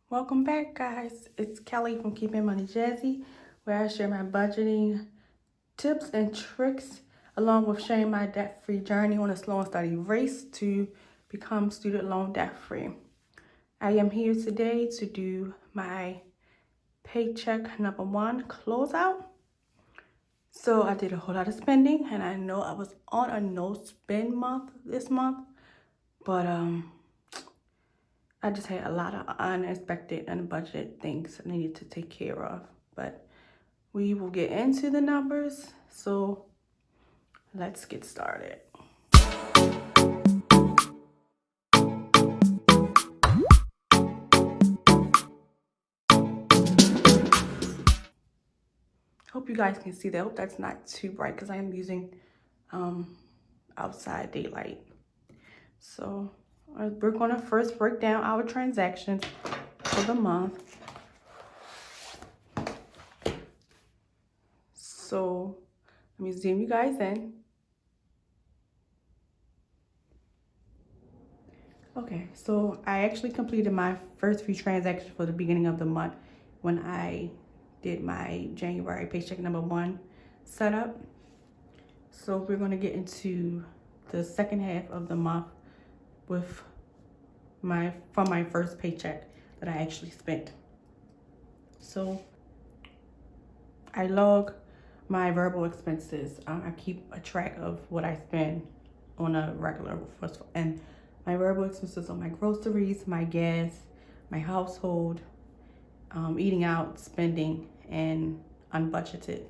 Welcome back, guys. It's Kelly from Keeping Money Jazzy, where I share my budgeting tips and tricks, along with sharing my debt-free journey on a slow and steady race to become student loan debt-free. I am here today to do my paycheck number 1 closeout. So I did a whole lot of spending, and I know I was on a no spend month this month, but I just had a lot of unexpected and budget things I needed to take care of. But we will get into the numbers, so let's get started. Hope you guys can see that. I hope that's not too bright because I am using outside daylight. So we're gonna first break down our transactions for the month. So let me zoom you guys in. Okay, so I actually completed my first few transactions for the beginning of the month when I did my January paycheck number 1 setup. So we're going to get into the second half of the month with from my first paycheck that I actually spent. So I log my variable expenses. I keep a track of what I spend on a regular, and my variable expenses are my groceries, my gas, my household, eating out, spending, and unbudgeted.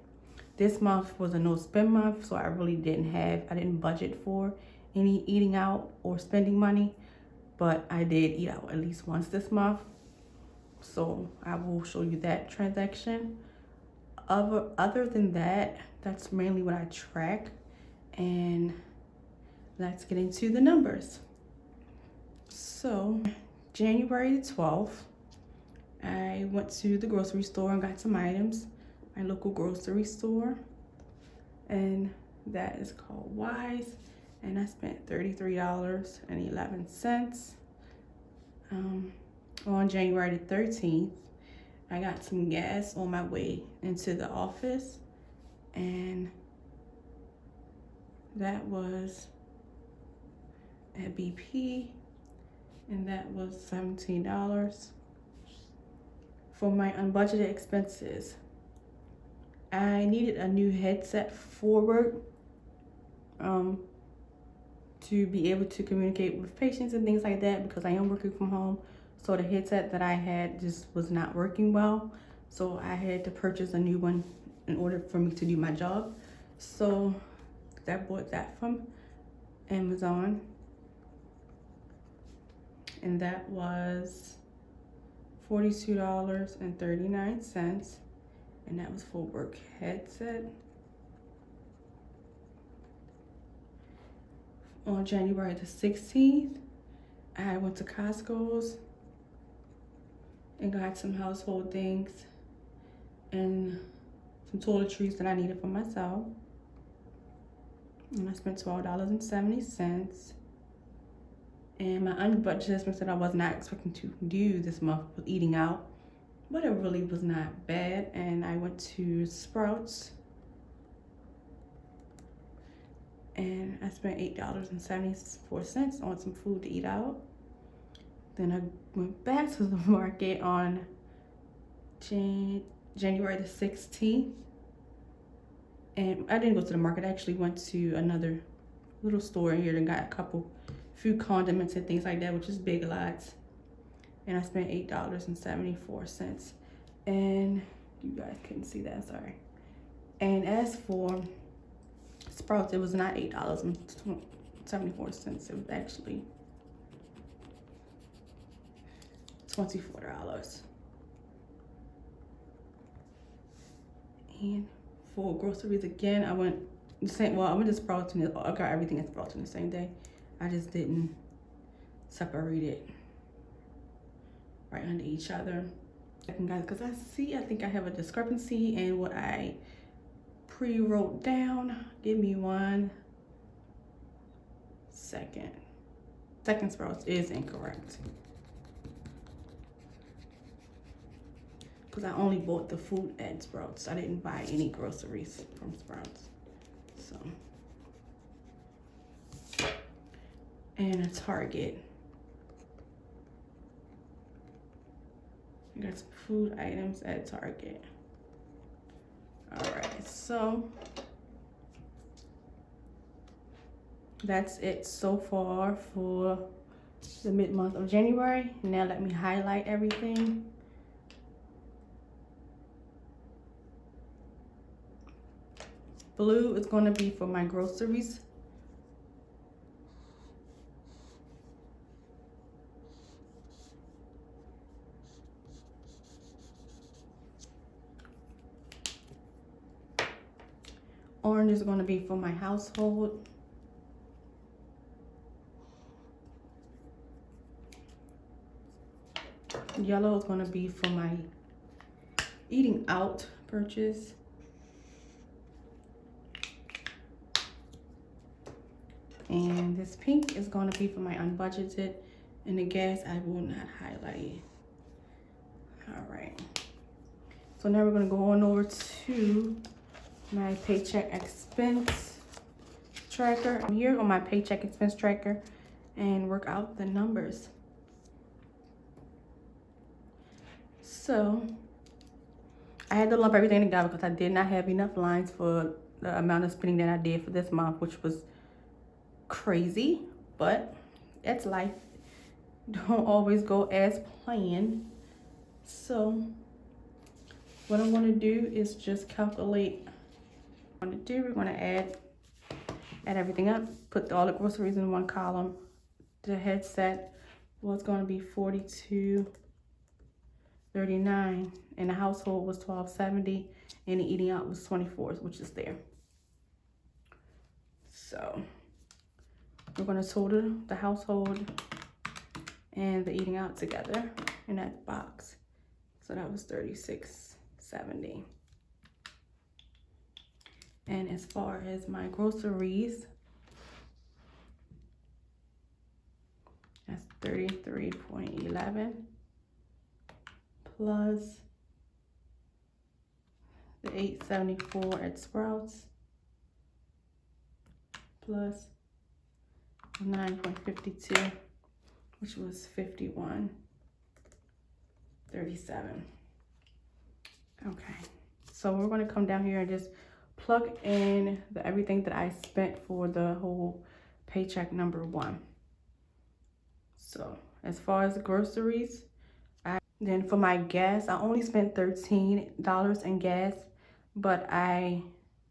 This month was a no spend month, so I didn't budget for any eating out or spending money, but I did eat out at least once this month. So I will show you that transaction. Other than that, that's mainly what I track, and let's get into the numbers. So January the 12th, I went to the grocery store and got some items, my local grocery store, and that is called Wise, and I spent $33.11. On January the 13th, I got some gas on my way into the office, and that was at BP, and that was $17. For my unbudgeted expenses, I needed a new headset for work to be able to communicate with patients and things like that, because I am working from home. So the headset that I had just was not working well. So I had to purchase a new one in order for me to do my job. So I bought that from Amazon, and that was $42.39, and that was for work headset. On January the 16th, I went to Costco's and got some household things and some toiletries that I needed for myself. And I spent $12.70. And my unbudgeted expense that I was not expecting to do this month was eating out, but it really was not bad. And I went to Sprouts and I spent $8.74 on some food to eat out. Then I went back to the market on January the 16th. And I didn't go to the market. I actually went to another little store here and got few condiments and things like that, which is Big Lots. And I spent $8.74. And you guys couldn't see that, sorry. And as for Sprouts, it was not $8.74. It was actually $24. And for groceries again, I went the same. Well, I went to Sprouts and I got everything at Sprouts in the same day. I just didn't separate it right under each other. Guys, because I think I have a discrepancy in what I pre-wrote down. Give me 1 second. Second Sprouts is incorrect. because I only bought the food at Sprouts. I didn't buy any groceries from Sprouts. So, and a Target. I got some food items at Target. All right, so that's it so far for the mid-month of January. Now let me highlight everything. Blue is going to be for my groceries. Orange is going to be for my household. Yellow is going to be for my eating out purchase. And this pink is going to be for my unbudgeted. And the gas I will not highlight. All right. So now we're going to go on over to my paycheck expense tracker. I'm here on my paycheck expense tracker and work out the numbers. So I had to lump everything together because I did not have enough lines for the amount of spending that I did for this month, which was crazy, but it's life. Don't always go as planned. So what I'm going to do is just calculate. We're going to add everything up, put all the groceries in one column. The headset was going to be $42.39, and the household was $12.70, and the eating out was $24, which is there. So we're going to total the household and the eating out together in that box. So that was $36.70. And as far as my groceries, that's $33.11 plus the $8.74 at Sprouts plus $9.52, which was $51.37. Okay, so we're going to come down here and just plug in everything that I spent for the whole paycheck number one. So as far as the groceries, then for my gas, I only spent $13 in gas, but I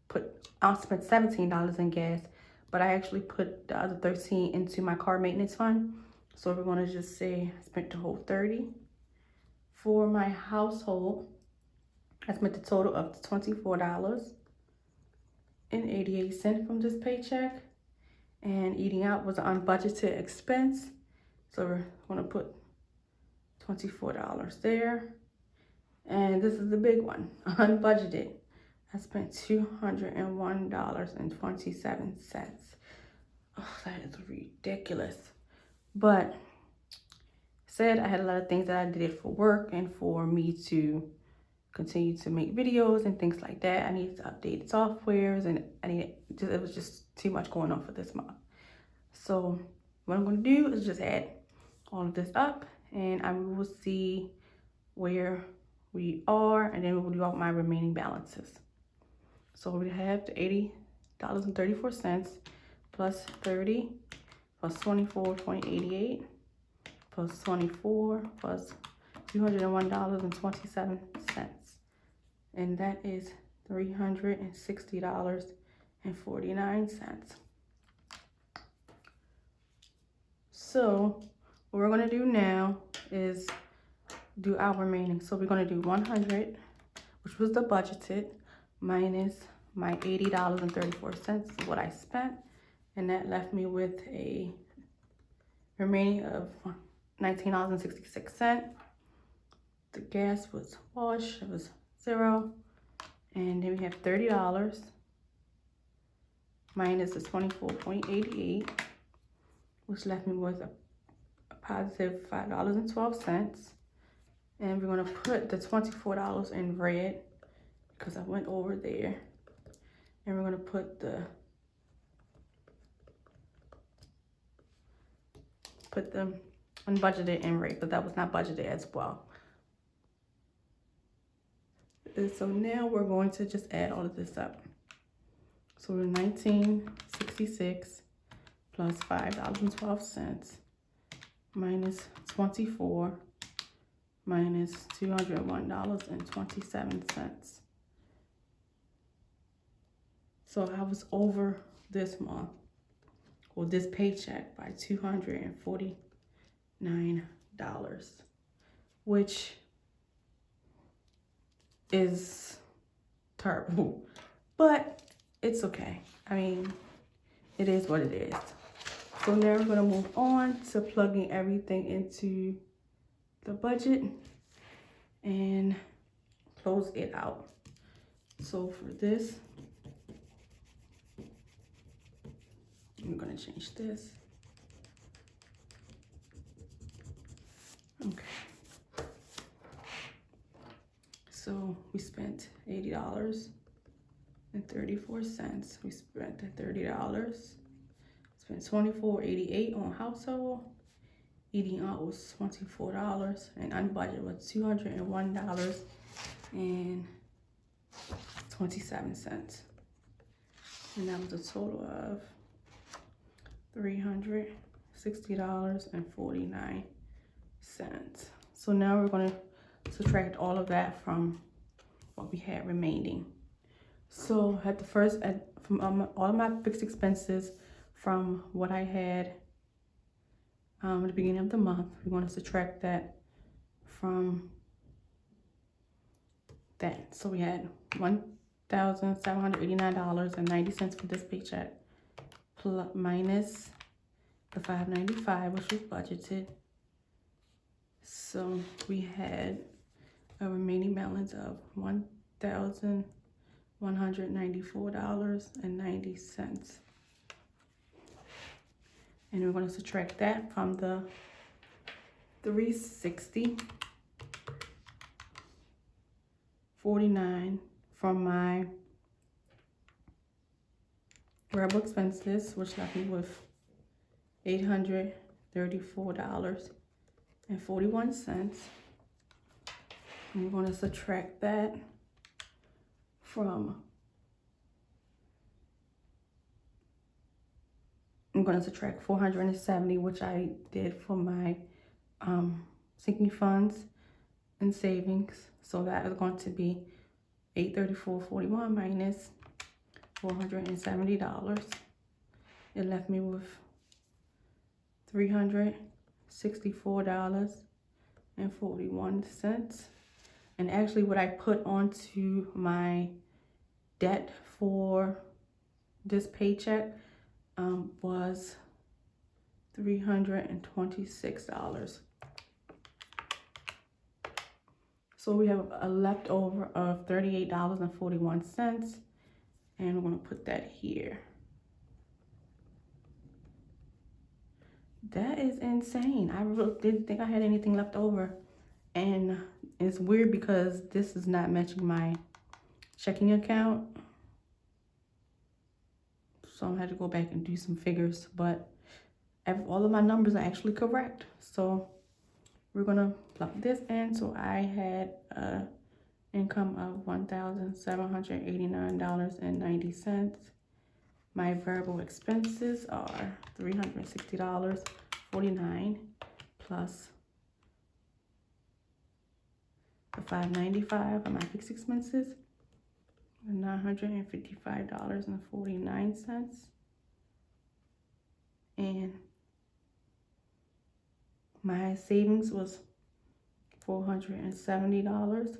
spent $17 in gas, but I actually put the other $13 into my car maintenance fund. So we're going to just say I spent the whole $30. For my household, I spent a total of $24.88 from this paycheck, and eating out was an unbudgeted expense. So we're going to put $24 there. And this is the big one, unbudgeted. I spent $201.27. Oh, that is ridiculous. But said I had a lot of things that I did for work and for me to continue to make videos and things like that. I needed to update softwares, and it was just too much going on for this month. So what I'm going to do is just add all of this up, and I will see where we are, and then we'll do out my remaining balances. So we have the $80.34 plus 30 plus 24.88 plus 24 plus $201.27. And that is $360.49. So what we're gonna do now is do our remaining. So we're gonna do 100, which was the budgeted, minus my $80.34 is what I spent. And that left me with a remaining of $19.66. The gas was wash, it was $0. And then we have $30 minus the 24.88, which left me with a positive $5.12. And we're gonna put the $24 in red because I went over there. And we're gonna put the unbudgeted in red, but that was not budgeted as well. And so now we're going to just add all of this up. So we're $19.66 plus $5.12 minus 24 minus $201.27. So I was over this month, or this paycheck, by $249, which is terrible, but it's okay. I mean, it is what it is. So now we're gonna move on to plugging everything into the budget and close it out. So for this, I'm gonna change this. Okay. So we spent $80.34. We spent $30. Spent $24.88 on household. Eating out was $24, and unbudgeted was $201.27. And that was a total of $360.49. So now we're going to subtract all of that from what we had remaining. So at the first, from all of my fixed expenses from what I had at the beginning of the month, we're going to subtract that from that. So we had $1,789.90 for this paycheck, plus minus the $595, which was budgeted. So we had a remaining balance of $1,194.90. And we're going to subtract that from the $360.49 from my variable expenses, which left me with $834.41. And we're going to subtract that from, I'm going to subtract $470, which I did for my sinking funds and savings. So that is going to be $834.41 minus $470. It left me with $364.41. And actually what I put onto my debt for this paycheck was $326. So we have a leftover of $38.41, and we're gonna put that here. That is insane. I really didn't think I had anything left over. And it's weird because this is not matching my checking account. So I had to go back and do some figures, but all of my numbers are actually correct. So we're gonna plug this in. So I had an income of $1,789.90. My variable expenses are $360.49 plus the $595 of my fixed expenses, $955.49, and my savings was $470,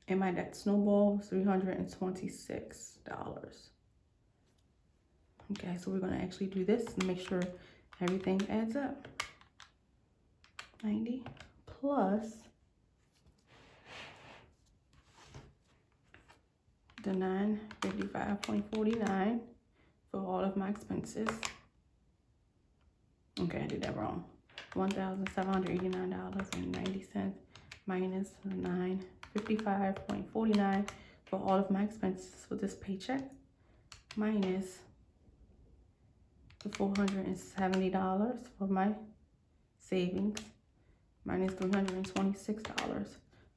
and my debt snowball was $326. Okay, so we're gonna actually do this and make sure everything adds up. 90 plus the $955.49 for all of my expenses. Okay, I did that wrong. $1,789.90 minus 955.49 for all of my expenses for this paycheck, minus the $470 for my savings, minus $326.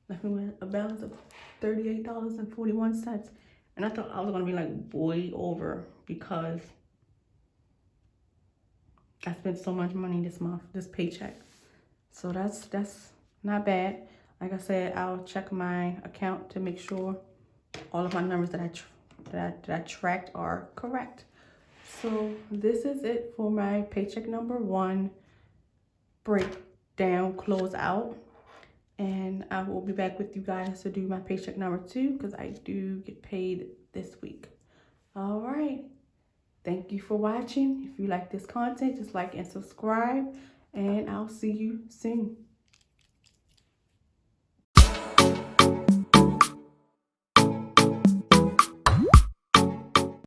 Left me with a balance of $38.41. And I thought I was gonna be like way over because I spent so much money this month, this paycheck. So that's not bad. Like I said, I'll check my account to make sure all of my numbers that I tracked are correct. So this is it for my paycheck number 1 breakdown closeout. And I will be back with you guys to do my paycheck number 2 because I do get paid this week. All right. Thank you for watching. If you like this content, just like and subscribe. And I'll see you soon.